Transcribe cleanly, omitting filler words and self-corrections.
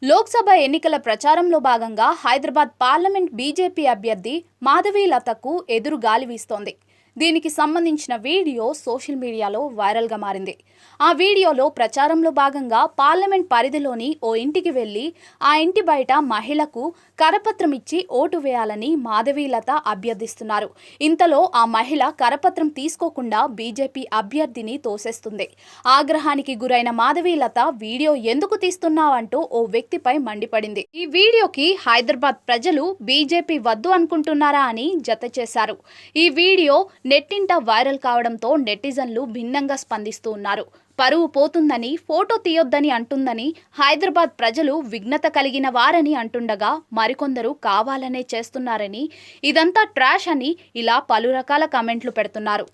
లోక్సభ ఎన్నికల ప్రచారంలో భాగంగా హైదరాబాద్ పార్లమెంట్ బీజేపీ అభ్యర్థి మాధవీలతకు ఎదురు గాలి వీస్తోంది. దీనికి సంబంధించిన వీడియో సోషల్ మీడియాలో వైరల్గా మారింది. ఆ వీడియోలో ప్రచారంలో భాగంగా పార్లమెంట్ పరిధిలోని ఓ ఇంటికి వెళ్లి ఆ ఇంటి బయట మహిళకు కరపత్రం ఇచ్చి ఓటు వేయాలని మాధవీలత అభ్యర్థిస్తున్నారు. ఇంతలో ఆ మహిళ కరపత్రం తీసుకోకుండా బీజేపీ అభ్యర్థిని తోసేస్తుంది. ఆగ్రహానికి గురైన మాధవీలత వీడియో ఎందుకు తీస్తున్నావంటూ ఓ వ్యక్తిపై మండిపడింది. ఈ వీడియోకి హైదరాబాద్ ప్రజలు బీజేపీ వద్దు అనుకుంటున్నారా అని జత చేశారు. ఈ వీడియో నెట్టింట వైరల్ కావడంతో నెటిజన్లు భిన్నంగా స్పందిస్తూ ఉన్నారు. పరువు పోతుందని, ఫోటో తీయొద్దని అంటుందని హైదరాబాద్ ప్రజలు విఘ్నత కలిగిన వారని అంటుండగా మరికొందరు కావాలనే చేస్తున్నారని, ఇదంతా ట్రాష్ అని ఇలా పలు రకాల కామెంట్లు పెడుతున్నారు.